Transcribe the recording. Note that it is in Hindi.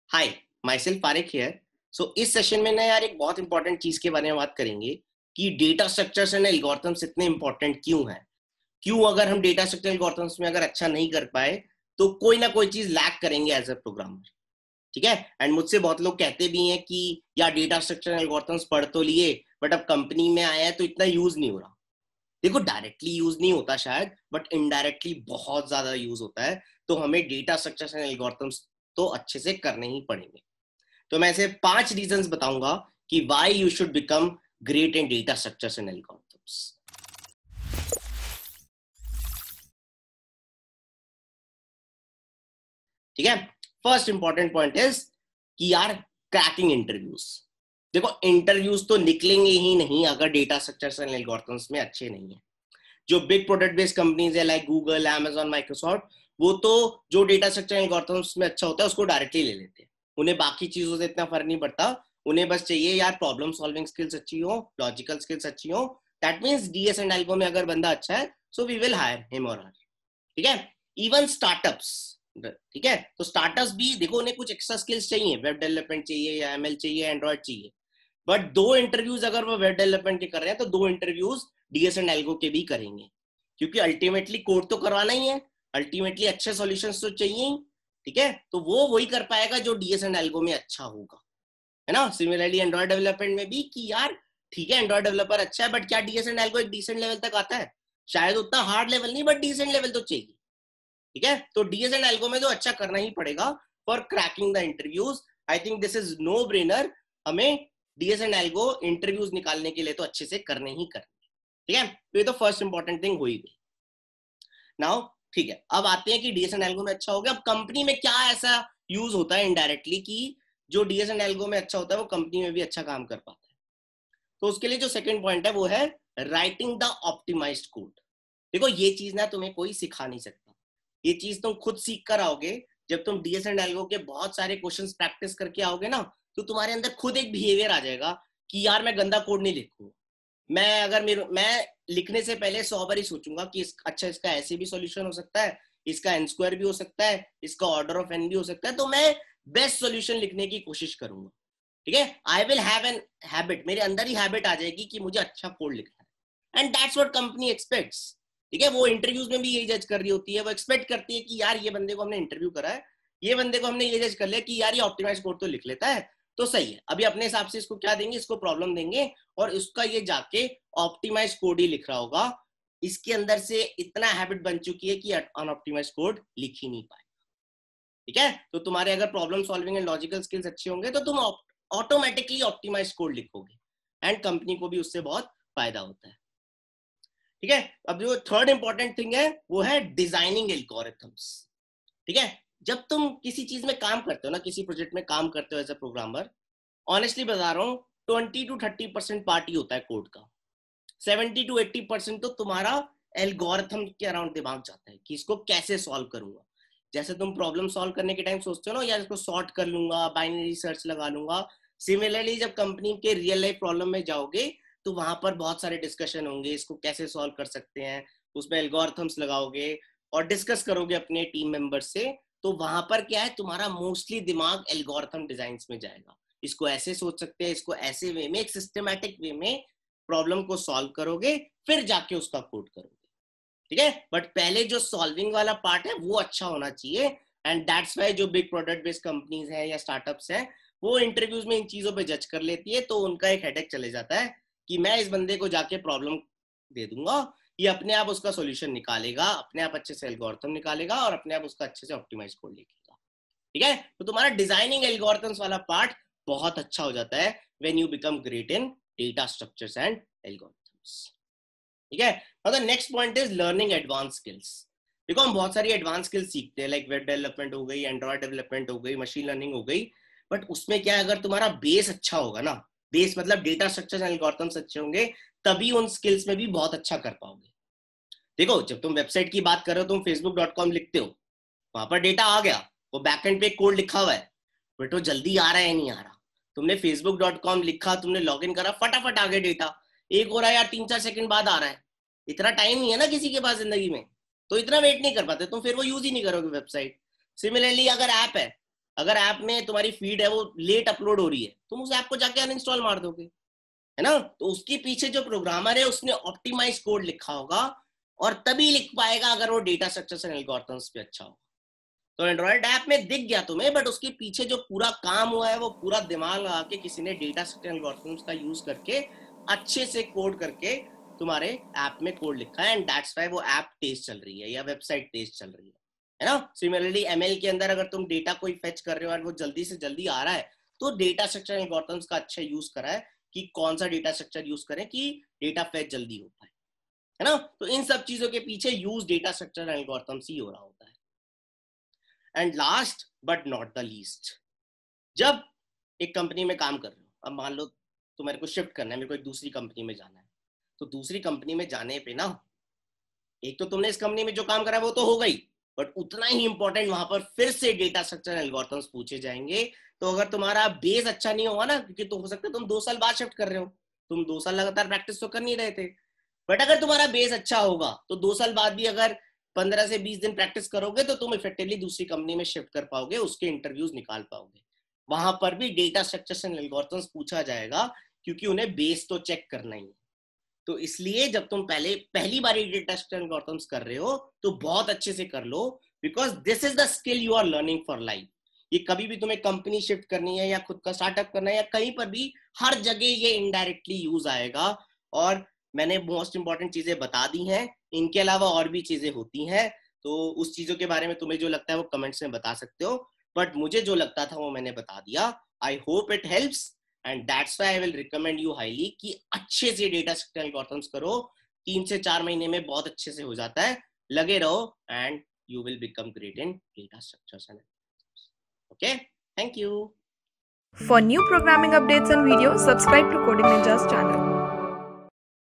Hi, myself Pareek here. So इस सेशन में ना यार एक बहुत इंपॉर्टेंट चीज के बारे में बात करेंगे कि डेटा स्ट्रक्चर्स एंड एल्गोरिथम्स इतने इंपॉर्टेंट क्यों हैं। क्यों अगर हम डेटा स्ट्रक्चर एल्गोरिथम्स में अगर अच्छा नहीं कर पाए तो कोई ना कोई चीज लैक करेंगे एज अ प्रोग्रामर। ठीक है। एंड मुझसे बहुत लोग कहते भी हैं कि यार डेटा स्ट्रक्चर एल्गोरिथम्स पढ़ तो लिए बट अब कंपनी में आया है तो इतना यूज नहीं हो रहा। देखो, डायरेक्टली यूज नहीं होता शायद, बट इनडायरेक्टली बहुत ज्यादा यूज होता है। तो हमें डेटा स्ट्रक्चर्स एंड एल्गोरिथम्स तो अच्छे से करने ही पड़ेंगे। तो मैं ऐसे 5 रीजंस बताऊंगा कि why you should become great in data structures and algorithms. ठीक है। फर्स्ट इंपॉर्टेंट पॉइंट इज कि यार क्रैकिंग इंटरव्यूज। देखो, इंटरव्यूज तो निकलेंगे ही नहीं अगर डेटा स्ट्रक्चर्स एंड एल्गोरिथम्स में अच्छे नहीं है। जो बिग प्रोडक्ट बेस्ड कंपनीज है लाइक गूगल, अमेजॉन, माइक्रोसॉफ्ट, वो तो जो डेटा स्ट्रक्चर एल्गोरिथम्स में अच्छा होता है उसको डायरेक्टली ले लेते हैं। उन्हें बाकी चीजों से इतना फर्क नहीं पड़ता। उन्हें बस चाहिए यार प्रॉब्लम सॉल्विंग स्किल्स अच्छी हो, लॉजिकल स्किल्स अच्छी हो। That means DS and algo में अगर बंदा अच्छा है so we will hire him और हर। ठीक है। Even startups. ठीक है। तो स्टार्टअप्स भी देखो, उन्हें कुछ एक्स्ट्रा स्किल्स चाहिए, वेब डेवलपमेंट चाहिए या एमएल चाहिए, एंड्रॉइड चाहिए। बट 2 इंटरव्यूज अगर वो वेब डेवलपमेंट के कर रहे हैं तो 2 इंटरव्यूज डीएस एंड एल्गो के भी करेंगे, क्योंकि अल्टीमेटली कोड तो करवाना ही है। अल्टीमेटली अच्छे सॉल्यूशंस तो चाहिए ही। ठीक है। तो वो वही कर पाएगा जो डीएस एंड एल्गो में अच्छा होगा, है ना। सिमिलरली एंड्रॉइड डेवलपमेंट में भी कि यार ठीक है, एंड्रॉइड डेवलपर अच्छा है बट क्या डीएस एंड एल्गो एक डिसेंट लेवल तक आता है? शायद उतना हार्ड लेवल नहीं बट डिसेंट लेवल तो चाहिए। ठीक है। तो डीएस एंड एल्गो में तो अच्छा करना ही पड़ेगा for cracking the interviews. I think this is no brainer. हमें डीएस एंड एल्गो इंटरव्यूज निकालने के लिए तो अच्छे से करने ही करने। ठीक है। तो ये तो फर्स्ट इंपॉर्टेंट थिंग हुई गई। नाउ ठीक है, अब आते हैं कि डीएस एंड एल्गो में अच्छा हो गया। अब कंपनी में क्या ऐसा यूज होता है इनडायरेक्टली कि जो डीएस एंड एल्गो में अच्छा होता है वो कंपनी में भी अच्छा काम कर पाता है। तो उसके लिए जो सेकंड पॉइंट है वो है राइटिंग द ऑप्टिमाइज्ड कोड। देखो, ये चीज ना तुम्हें कोई सिखा नहीं सकता। ये चीज तुम खुद सीख कर आओगे। जब तुम डीएस एंड एल्गो के बहुत सारे क्वेश्चंस प्रैक्टिस करके आओगे ना, तो तुम्हारे अंदर खुद एक बिहेवियर आ जाएगा कि यार मैं गंदा कोड नहीं लिखूंगा। मैं लिखने से पहले 100 बार ही सोचूंगा कि अच्छा इसका ऐसे भी सॉल्यूशन हो सकता है, इसका एन स्क्वायर भी हो सकता है, इसका ऑर्डर ऑफ एन भी हो सकता है। तो मैं बेस्ट सॉल्यूशन लिखने की कोशिश करूंगा। ठीक है। I will have an habit, मेरे अंदर ही हैबिट आ जाएगी कि मुझे अच्छा कोड लिखना है। And that's what company aspects. ठीक है। वो इंटरव्यूज में भी यही जज कर रही होती है। वो एक्सपेक्ट करती है कि यार ये बंदे को हमने इंटरव्यू करा है, ये बंदे को हमने ये जज कर लिया कि यार ये ऑप्टिमाइज कोड तो लिख लेता है, तो सही है। अभी अपने हिसाब से इसको क्या देंगे, इसको प्रॉब्लम देंगे और इसका ये जाके ऑप्टिमाइज कोड ही लिख रहा होगा। इसके अंदर से इतना हैबिट बन चुकी है कि अनऑप्टिमाइज कोड लिख ही नहीं पाए। ठीक है। तो तुम्हारे अगर problem solving and logical skills अच्छे होंगे तो तुम ऑटोमेटिकली ऑप्टिमाइज कोड लिखोगे एंड कंपनी को भी उससे बहुत फायदा होता है। ठीक है। अब जो थर्ड इंपॉर्टेंट थिंग है वो है डिजाइनिंग एल्गोरिथम्स। ठीक है। जब तुम किसी चीज में काम करते हो ना, किसी प्रोजेक्ट में काम करते हो एज अ प्रोग्रामर, ऑनेस्टली बता रहा हूँ 20 to 30% पार्ट ही होता है कोड का। 70 to 80% तो तुम्हारा एल्गोरिथम के अराउंड दिमाग जाता है कि इसको कैसे सॉल्व करूंगा। जैसे तुम प्रॉब्लम सॉल्व करने के टाइम सोचते हो ना, यार इसको सॉर्ट कर लूंगा, बाइनरी सर्च लगा लूंगा। सिमिलरली जब कंपनी के रियल लाइफ प्रॉब्लम में जाओगे तो वहां पर बहुत सारे डिस्कशन होंगे, इसको कैसे सॉल्व कर सकते हैं, उसमें एल्गोरिथम्स लगाओगे और डिस्कस करोगे अपने टीम मेंबर से। तो वहां पर क्या है, तुम्हारा मोस्टली दिमाग एल्गोरिथम डिजाइन में जाएगा। इसको ऐसे सोच सकते हैं, इसको ऐसे वे में, एक सिस्टमैटिक वे में प्रॉब्लम को सॉल्व करोगे, फिर जाके उसका कोड करोगे। ठीक है। बट पहले जो सॉल्विंग वाला पार्ट है वो अच्छा होना चाहिए। एंड दैट्स वाई जो बिग प्रोडक्ट बेस्ड कंपनीज हैं या स्टार्टअप्स हैं वो इंटरव्यूज में इन चीजों पे जज कर लेती है। तो उनका एक हेडेक चले जाता है कि मैं इस बंदे को जाके प्रॉब्लम दे दूंगा, ये अपने आप उसका सॉल्यूशन निकालेगा, अपने आप अच्छे से एल्गोरिथम निकालेगा और अपने आप उसका अच्छे से ऑप्टिमाइज कोड लिखेगा। ठीक है। तो तुम्हारा डिजाइनिंग एल्गोरिथम्स वाला पार्ट बहुत अच्छा हो जाता है when you become great in data structures and algorithms. ठीक है। और the next point is learning advance skills. देखो, हम बहुत सारी एडवांस स्किल्स सीखते हैं, लाइक वेब डेवलपमेंट हो गई, एंड्रॉइड डेवलपमेंट हो गई, मशीन लर्निंग हो गई। बट उसमें क्या है, अगर तुम्हारा बेस अच्छा होगा ना, बेस मतलब डेटा स्ट्रक्चर एंड एल्गोरिथम्स अच्छे होंगे, तभी उन स्किल्स में भी बहुत अच्छा कर पाओगे। देखो, जब तुम वेबसाइट की बात कर रहे हो, तुम facebook.com लिखते हो, वहां पर डेटा आ गया, वो बैकएंड पे कोड लिखा हुआ है, बट वो जल्दी आ रहा है नहीं आ रहा। तुमने facebook.com लिखा, तुमने लॉगिन करा, फटाफट आ गया डेटा। एक हो रहा है यार 3-4 सेकंड बाद आ रहा है। इतना टाइम नहीं है ना किसी के पास जिंदगी में, तो इतना वेट नहीं कर पाते तुम, फिर वो यूज ही नहीं करोगे वेबसाइट। सिमिलरली अगर ऐप है, अगर ऐप में तुम्हारी फीड है वो लेट अपलोड हो रही है, तुम उस ऐप को जाके अनइंस्टॉल मार दोगे, है ना। तो उसके पीछे जो प्रोग्रामर है उसने ऑप्टिमाइज कोड लिखा होगा, और तभी लिख पाएगा अगर वो डेटा स्ट्रक्चर्स एंड एल्गोरिथम्स पे अच्छा हो। तो एंड्रॉइड ऐप में दिख गया तुम्हें, बट उसके पीछे जो पूरा काम हुआ है वो पूरा दिमाग लगा के किसी ने डेटा स्ट्रक्चर एल्गोरिथम्स का यूज करके अच्छे से कोड करके तुम्हारे ऐप में कोड लिखा है, एंड दैट्स व्हाई वो ऐप तेज चल रही है या वेबसाइट तेज चल रही है ना। सिमिलरली एमएल के अंदर अगर तुम डेटा कोई फेच कर रहे हो और वो जल्दी से जल्दी आ रहा है, तो डेटा स्ट्रक्चर एल्गोरिथम्स का अच्छा यूज करा है कि कौन सा डेटा स्ट्रक्चर यूज करें कि डेटा फेच जल्दी हो पाए, है ना। तो इन सब चीजों के पीछे यूज डेटा स्ट्रक्चर एल्गोरिथम्स ही हो रहा होता है। And last but not the least, जब एक कंपनी में काम कर रहे हो, अब मान लो तो मेरे को शिफ्ट करना है, मेरे को एक दूसरी कंपनी में जाना है, तो दूसरी कंपनी में जाने पे ना, एक तो तुमने इस कंपनी में जो काम करा वो तो हो गई, बट उतना ही इंपॉर्टेंट वहां पर फिर से डेटा स्ट्रक्चर एल्गोरिथम्स पूछे जाएंगे। तो अगर तुम्हारा बेस अच्छा नहीं होगा ना, क्योंकि तो हो सकता है तुम 2 साल बाद शिफ्ट कर रहे हो, तुम 2 साल लगातार प्रैक्टिस तो कर नहीं रहे थे, बट अगर तुम्हारा बेस अच्छा होगा तो 2 साल बाद भी अगर 15 से 20 दिन प्रैक्टिस करोगे तो तुम इफेक्टिवली दूसरी कंपनी में शिफ्ट कर पाओगे, उसके इंटरव्यूज निकाल पाओगे। वहां पर भी डेटा स्ट्रक्चर्स एंड एल्गोरिथम्स पूछा जाएगा, क्योंकि उन्हें बेस तो चेक करना ही है। तो इसलिए जब तुम पहली बार डेटा स्ट्रक्चर एल्गोरिथम्स कर रहे हो तो बहुत अच्छे से कर लो, because this is the skill you are learning for life. ये कभी भी तुम्हें कंपनी शिफ्ट करनी है या खुद का स्टार्टअप करना है या कहीं पर भी, हर जगह ये इनडायरेक्टली यूज आएगा। और मैंने मोस्ट इंपॉर्टेंट चीजें बता दी हैं, इनके अलावा और भी चीजें होती हैं, तो उस चीजों के बारे में तुम्हें जो लगता है वो कमेंट्स में बता सकते हो, बट मुझे जो लगता था वो मैंने बता दिया। I hope it helps, and that's why I will recommend you highly कि अच्छे से डेटा स्ट्रक्चर एल्गोरिथम्स करो, 3 से 4 महीने में बहुत अच्छे से हो जाता है, लगे रहो and you will become great in data structures and algorithms. Okay, thank you. For new programming updates and videos, subscribe to Coding Ninjas channel.